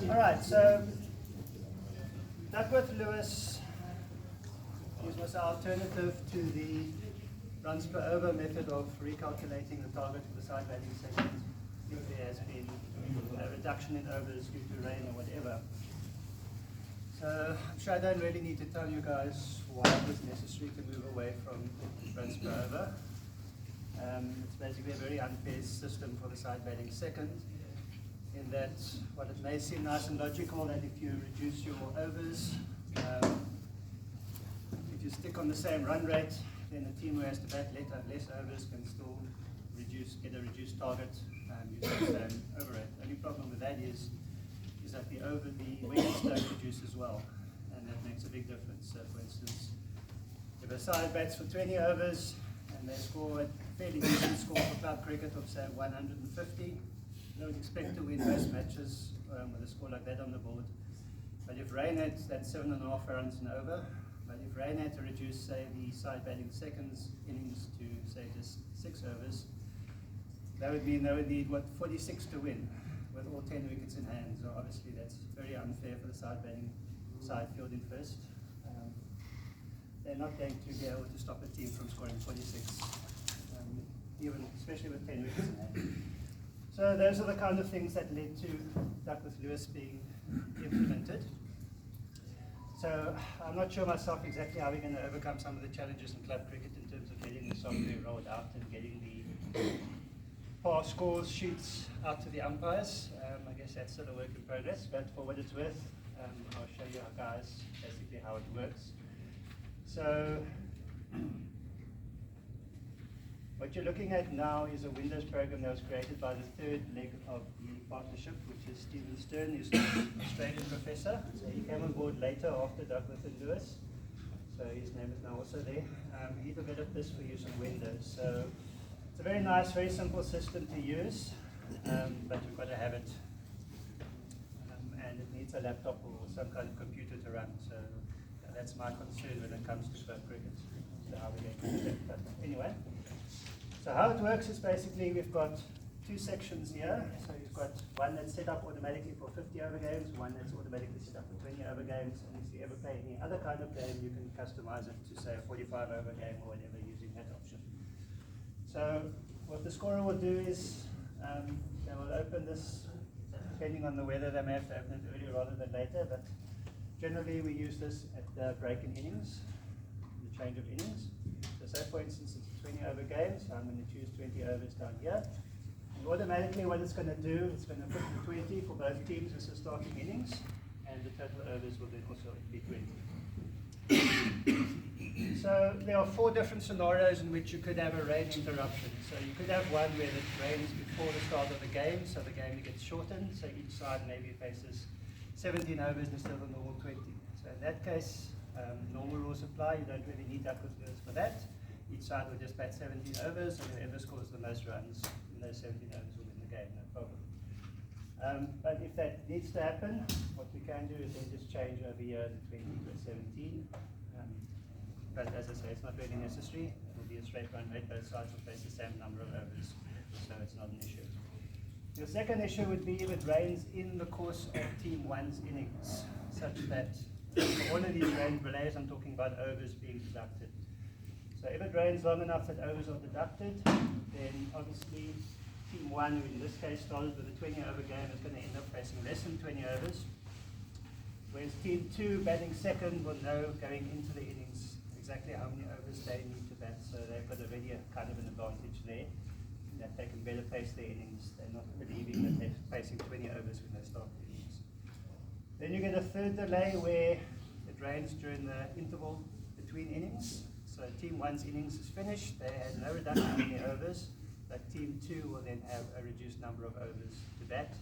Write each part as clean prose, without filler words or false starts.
All right, so Duckworth Lewis was our alternative to the runs per over method of recalculating the target for the side batting segment if there has been a reduction in overs due to rain or whatever. So I'm sure I don't really need to tell you guys why it was necessary to move away from runs per over. It's basically a very unfair system for the side batting second, in that what it may seem nice and logical that if you reduce your overs, if you stick on the same run rate, then the team who has to bat less overs can still get a reduced target using the same over rate. The only problem with that is that the wickets don't reduce as well, and that makes a big difference. So for instance, if a side bats for 20 overs and they score a fairly decent score for club cricket of say 150, you don't expect to win most matches with a score like that on the board. But if rain had that 7.5 runs and over, but if rain had to reduce, say, the side batting seconds innings to, say, just 6 overs, that would mean they would need, 46 to win, with all 10 wickets in hand. So obviously that's very unfair for the side batting side fielding first. They're not going to be able to stop a team from scoring 46, especially with 10 wickets in hand. So those are the kind of things that led to Duckworth Lewis being implemented. So I'm not sure myself exactly how we're going to overcome some of the challenges in club cricket in terms of getting the software rolled out and getting the past scores sheets out to the umpires. I guess that's still a work in progress, but for what it's worth, I'll show you guys basically how it works. So what you're looking at now is a Windows program that was created by the third leg of the partnership, which is Stephen Stern, who's an Australian professor. So he came on board later after Duckworth and Lewis. So his name is now also there. He developed this for use on Windows. So it's a very nice, very simple system to use, but you've got to have it. And it needs a laptop or some kind of computer to run. So that's my concern when it comes to club cricket. So how we get to that. But anyway. So how it works is basically we've got two sections here. So you've got one that's set up automatically for 50 over games, one that's automatically set up for 20 over games, and if you ever play any other kind of game, you can customize it to say a 45 over game or whatever using that option. So what the scorer will do is they will open this, depending on the weather, they may have to open it earlier rather than later, but generally we use this at the break in innings, the change of innings. So say for instance it's 20 over games, so I'm going to choose 20 overs down here. And automatically what it's going to do, it's going to put the 20 for both teams as the starting innings, and the total overs will then also be 20. So there are 4 different scenarios in which you could have a rain interruption. So you could have one where it rains before the start of the game, so the game gets shortened, so each side maybe faces 17 overs instead of the normal 20. So in that case, normal rules apply, you don't really need Duckworth Lewis for that. Each side will just bat 17 overs, and whoever scores the most runs in those 17 overs will win the game, no problem. But if that needs to happen, what we can do is then just change over here the 20 to 17. But as I say, it's not really necessary. It will be a straight run rate, both sides will face the same number of overs, so it's not an issue. The second issue would be if it rains in the course of Team 1's innings, such that for all of these rain relays, I'm talking about overs being deducted. So if it rains long enough that overs are deducted, then obviously Team 1, who in this case started with a 20 over game, is going to end up facing less than 20 overs. Whereas Team 2, batting second, will know going into the innings exactly how many overs they need to bat. So they've got already a kind of an advantage there, that they can better pace their innings. They're not believing that they're facing 20 overs when they start the innings. Then you get a third delay where it rains during the interval between innings. So Team 1's innings is finished, they had no reduction in their overs, but Team 2 will then have a reduced number of overs to bat,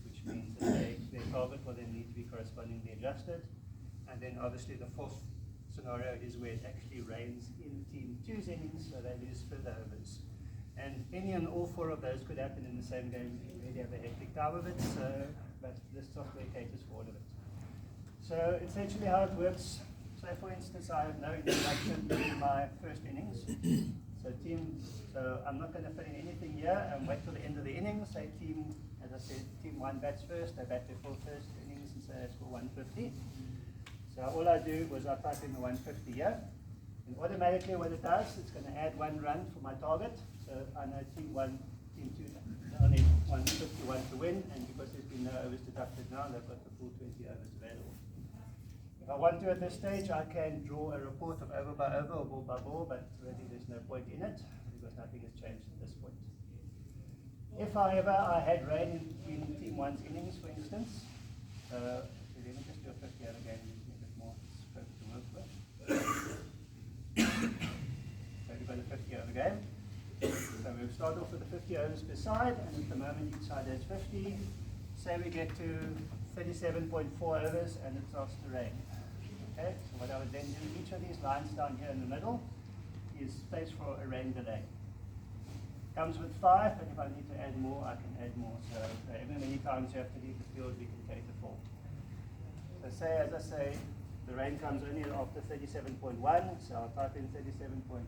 which means that their target will then need to be correspondingly adjusted. And then obviously the fourth scenario is where it actually rains in Team 2's innings, so they lose further overs. And any and all 4 of those could happen in the same game. You really have a hectic time of it, but this software caters for all of it. So essentially how it works, so for instance, I have no interruption in my first innings. So I'm not going to fill in anything here and wait till the end of the innings. Say team, as I said, team 1 bats first, they bat their full first innings and say they score 150. So all I do was I type in the 150 here, and automatically what it does, it's going to add 1 run for my target. So I know team 1, team 2 only 151 to win, and because there's been no overs deducted now, they've got the full 20 overs available. If I want to at this stage, I can draw a report of over by over or ball by ball, but really there's no point in it because nothing has changed at this point. If, however, I had rain in team 1's innings, for instance, let me just do a 50 over game, gives me a bit more scope to work with. So we've got a 50 over game. So we'll start off with the 50 overs per side, and at the moment each side has 50. Say we get to 37.4 overs and it starts to rain. Okay, so what I would then do, each of these lines down here in the middle is space for a rain delay. Comes with 5, and if I need to add more, I can add more. So however many times you have to leave the field, we can cater for. So say, as I say, the rain comes only after 37.1, so I'll type in 37.1.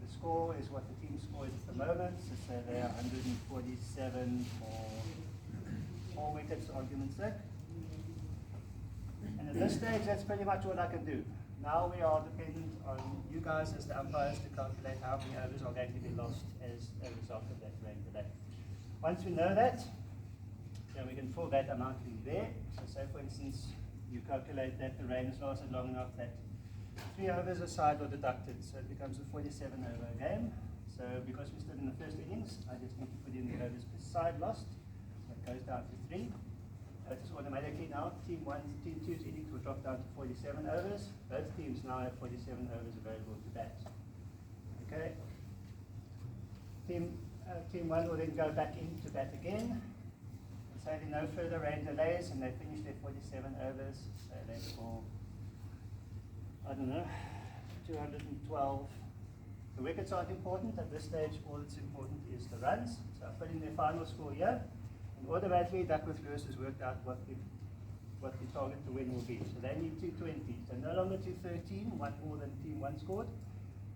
The score is what the team score is at the moment, so say they are 147 for 4 wickets, for argument's sake. And at this stage, that's pretty much what I can do. Now we are dependent on you guys as the umpires to calculate how many overs are going to be lost as a result of that rain delay. Once we know that, then we can fill that amount in there. So say for instance, you calculate that the rain has lasted long enough that 3 overs aside are deducted, so it becomes a 47 over game. So because we're still in the first innings, I just need to put in the overs per side lost, so it goes down to 3. It's automatically now, team 1's, team 2's innings will drop down to 47 overs. Both teams now have 47 overs available to bat. Okay. Team 1 will then go back in to bat again. And say there are no further rain delays and they finish their 47 overs. So they score, I don't know, 212. The wickets aren't important at this stage. All that's important is the runs. So I put in their final score here. And automatically, Duckworth Lewis has worked out what the target to win will be. So they need 220. So no longer 213, 1 more than team 1 scored.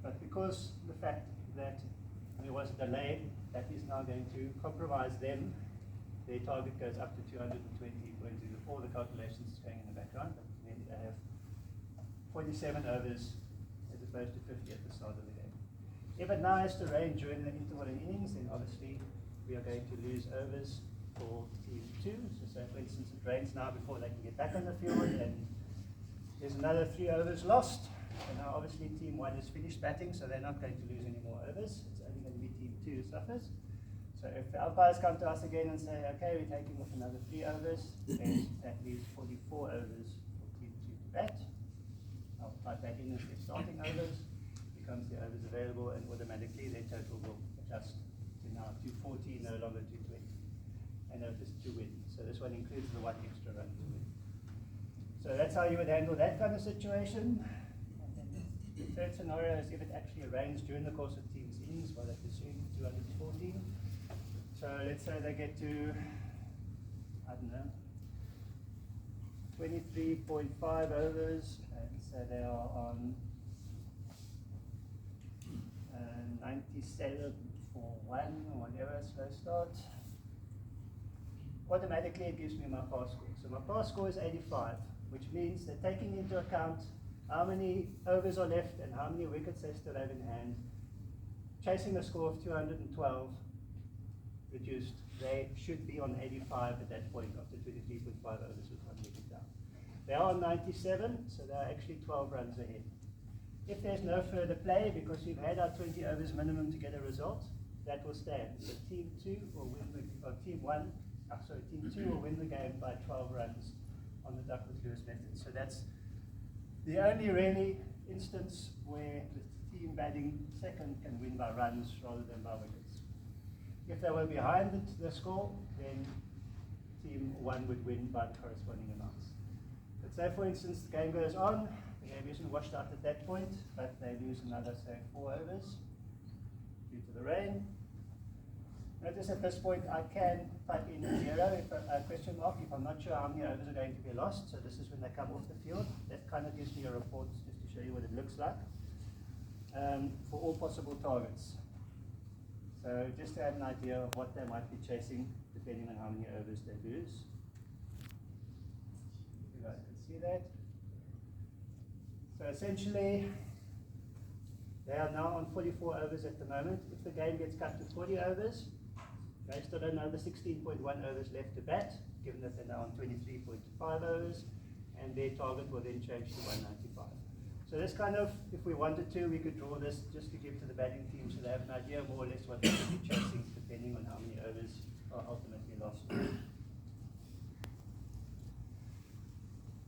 But because the fact that there was a delay, that is now going to compromise them. Their target goes up to 220 according to all the calculations going in the background. But then they have 47 overs as opposed to 50 at the start of the game. If it now has to rain during the interval in innings, then obviously we are going to lose overs for team 2. So say for instance it rains now before they can get back on the field and there's another 3 overs lost. And now obviously team 1 is finished batting, so they're not going to lose any more overs. It's only going to be team 2 who suffers. So if the umpires come to us again and say, okay, we're taking off another 3 overs, then that leaves 44 overs for team 2 to bat. I'll type that in as their starting overs, becomes the overs available, and automatically their total will adjust to now 240, no longer 220. And notice to win. So this one includes the 1 extra run to win. So that's how you would handle that kind of situation. And then the third scenario is if it actually rains during the course of team's innings, well, let's assume 214. So let's say they get to, I don't know, 23.5 overs, and so they are on 97 for 1 or whatever, slow start. Automatically it gives me my pass score. So my pass score is 85, which means that taking into account how many overs are left and how many wickets they still have in hand, chasing a score of 212 reduced, they should be on 85 at that point after 23.5 overs with 1 wicket down. They are on 97, so they are actually 12 runs ahead. If there's no further play, because we've had our 20 overs minimum to get a result, that will stand. So team 2 will win the, or team 1, team 2 will win the game by 12 runs on the Duckworth Lewis method. So that's the only really instance where the team batting second can win by runs rather than by wickets. If they were behind the score, then team 1 would win by the corresponding amounts. But say for instance the game goes on, the game isn't washed out at that point, but they lose another say 4 overs due to the rain. Notice at this point I can type in 0 if a question mark if I'm not sure how many overs are going to be lost. So this is when they come off the field. That kind of gives me a report just to show you what it looks like for all possible targets. So just to have an idea of what they might be chasing, depending on how many overs they lose. You guys can see that. So essentially, they are now on 44 overs at the moment. If the game gets cut to 40 overs, they still have another 16.1 overs left to bat, given that they're now on 23.5 overs, and their target will then change to 195. So this kind of, if we wanted to, we could draw this just to give to the batting team so they have an idea more or less what they should be chasing, depending on how many overs are ultimately lost.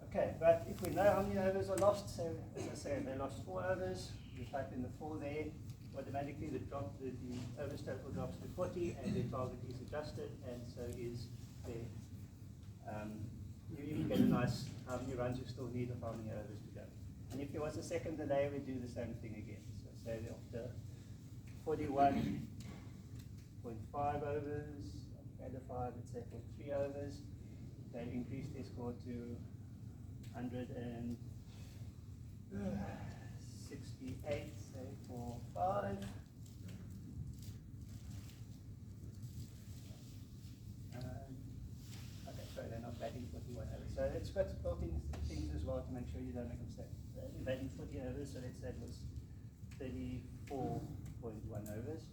Okay, but if we know how many overs are lost, so as I say, they lost 4 overs, you type in the 4 there, automatically the overs total drops to 40 and their target is adjusted, and so is their, you even get a nice how many runs you still need of how many overs to go. And if there was a second delay, we do the same thing again. So say after 41.5 overs, add a 5, let's say for 3 overs, they increase their score to 168, say for 5. Okay, sorry, they're not batting 41 overs. So it's got built-in things as well to make sure you don't make a mistake. They're batting 40 overs, so let's say it was 34.1 overs.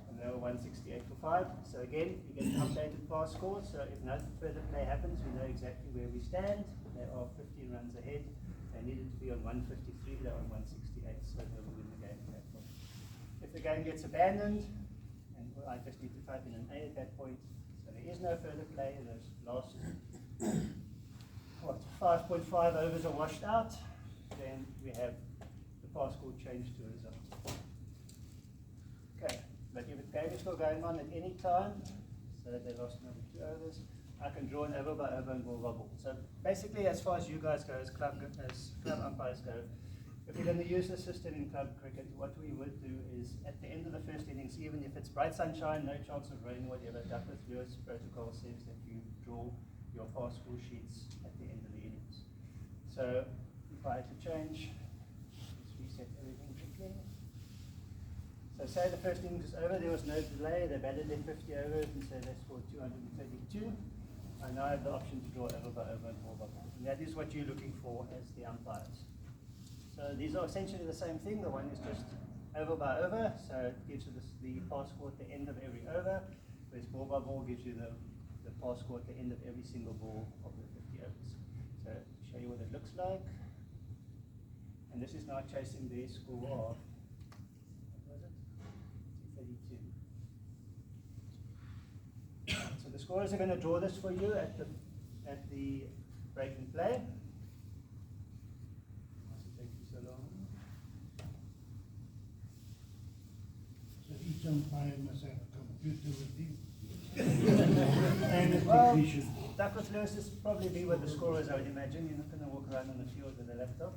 And they were 168 for 5. So again, you get an updated pass score. So if no further play happens, we know exactly where we stand. They are 15 runs ahead. They needed to be on 153, they're on 168, so they will win the game at that point. If the game gets abandoned, and I just need to type in an A at that point, so there is no further play, those last 5.5 overs are washed out, then we have the pass score changed to a result. Okay, but if the game is still going on at any time, so they lost another 2 overs, I can draw an over by over and ball by ball. So basically, as far as you guys go, as club umpires go, if we're going to use the system in club cricket, what we would do is at the end of the first innings, even if it's bright sunshine, no chance of rain, whatever, Duckworth protocol says that you draw your pass score sheets at the end of the innings. So if I had to change, let's reset everything quickly. So say the first innings is over, there was no delay, they batted their 50 overs and say they scored 232. I now have the option to draw over by over and ball by ball. And that is what you're looking for as the umpires. So these are essentially the same thing. The one is just over by over, so it gives you the pass score at the end of every over, whereas ball by ball gives you the pass score at the end of every single ball of the 50 overs. So to show you what it looks like. And this is now chasing the score of, what was it? 232. So the scorers are going to draw this for you at the break and play. Why does it take you so long? So each umpire must have a computer with him. Well, Duckworth Lewis is probably be where the scorers, I would imagine. You're not going to walk around on the field with a laptop.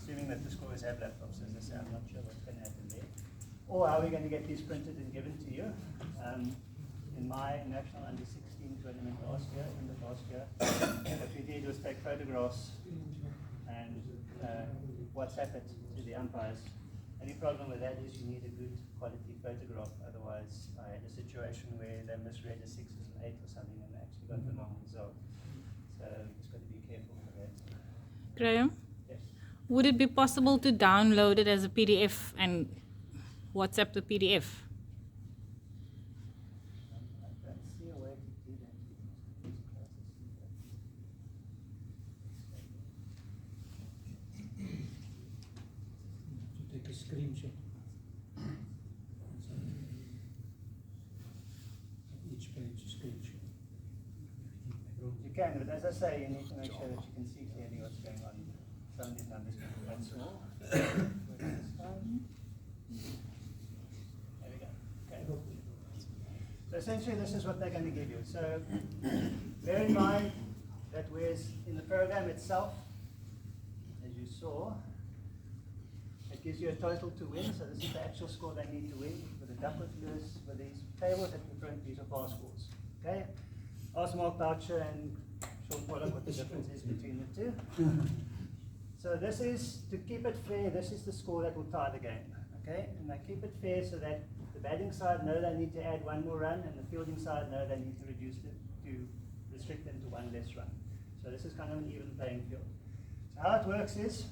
Assuming that the scorers have laptops, as I say, I'm not sure what's going to happen there. Or how are we going to get these printed and given to you? In my national under-16 tournament last year, what we did was take photographs and WhatsApp it to the umpires. Any problem with that is you need a good quality photograph, otherwise I had a situation where they misread a 6 as an 8 or something and they actually got the wrong result. So you just got to be careful for that. Graham? Yes. Would it be possible to download it as a PDF and WhatsApp the PDF? I don't see a way to do that. To take a screenshot. Each page screenshot. You can, but as I say, you need to make sure that you can see clearly what's going on. Some of these numbers can be quite small. There we go. Okay. So essentially, this is what they're going to give you. So bear in mind that whereas in the program itself, as you saw, it gives you a total to win. So this is the actual score they need to win. For the Duckworth Lewis, for these tables that we print, these are pass scores. Okay? Ask Mark Boucher and Sean Pollock what the difference is between the two. So this is, to keep it fair, this is the score that will tie the game. Okay, and I keep it fair so that the batting side know they need to add one more run, and the fielding side know they need to reduce it to restrict them to one less run. So this is kind of an even playing field. So how it works is,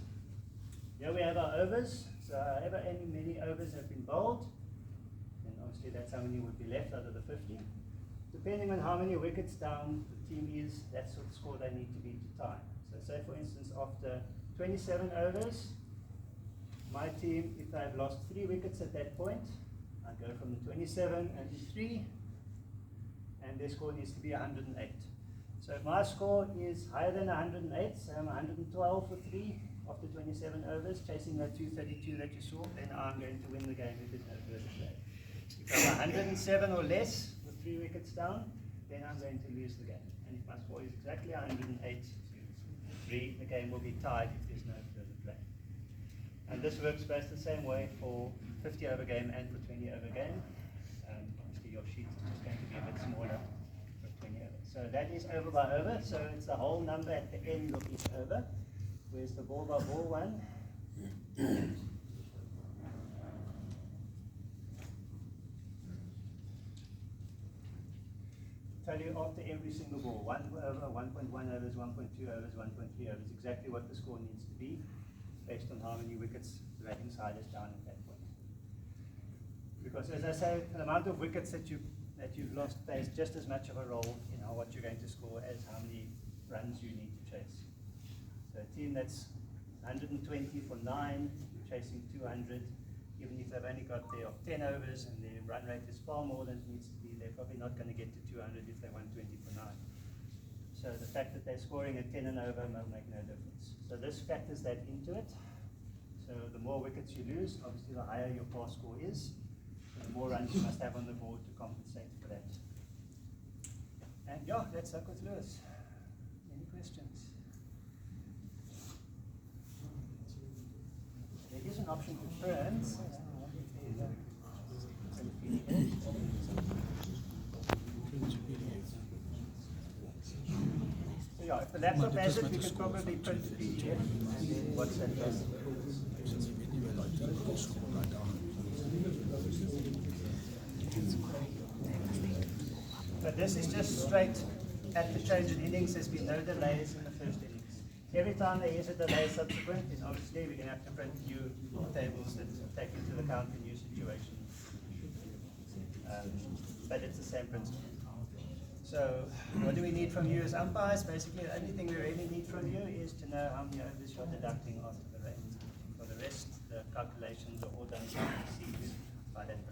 here we have our overs. So however many overs have been bowled, and obviously that's how many would be left out of the 50. Depending on how many wickets down the team is, that's what score they need to be to tie. So say for instance after 27 overs, my team, if they've lost 3 wickets at that point, I go from the 27 and to 3, and their score needs to be 108. So if my score is higher than 108, so I'm 112 for 3 after 27 overs, chasing that 232 that you saw, then I'm going to win the game if there's no further play. If I'm 107 or less with 3 wickets down, then I'm going to lose the game. And if my score is exactly 108 to 3, the game will be tied if there's no further play. And this works both the same way for 50 over game and for 20 over game. Obviously your sheet is just going to be a bit smaller for 20 over. So that is over by over, so it's the whole number at the end of each over. Where's the ball by ball one? Tell you after every single ball, 1 over, 1.1 overs, 1.2 overs, 1.3 overs, exactly what the score needs to be based on how many wickets the batting side is down at that point. Because as I say, the amount of wickets that you've lost plays just as much of a role in what you're going to score as how many runs you need to chase. So a team that's 120 for 9, you're chasing 200, even if they've only got their 10 overs and their run rate is far more than it needs to be, they're probably not going to get to 200 if they're 120 for 9. So the fact that they're scoring at 10 and over will make no difference. So this factors that into it. So the more wickets you lose, obviously the higher your pass score is. So the more runs you must have on the board to compensate for that. And yeah, that's Duckworth Lewis. Any questions? There is an option to print. So yeah, if the laptop has it, we can probably print the PDF and then WhatsApp us. But this is just straight at the change in innings. There's been no delays in the first innings. Every time there is a delay subsequent, then obviously we're going to have to print new tables that take into account the new situation. But it's the same principle. So what do we need from you as umpires? Basically, the only thing we really need from you is to know how many overs you're deducting after the rain. For the rest, the calculations are all done by the by that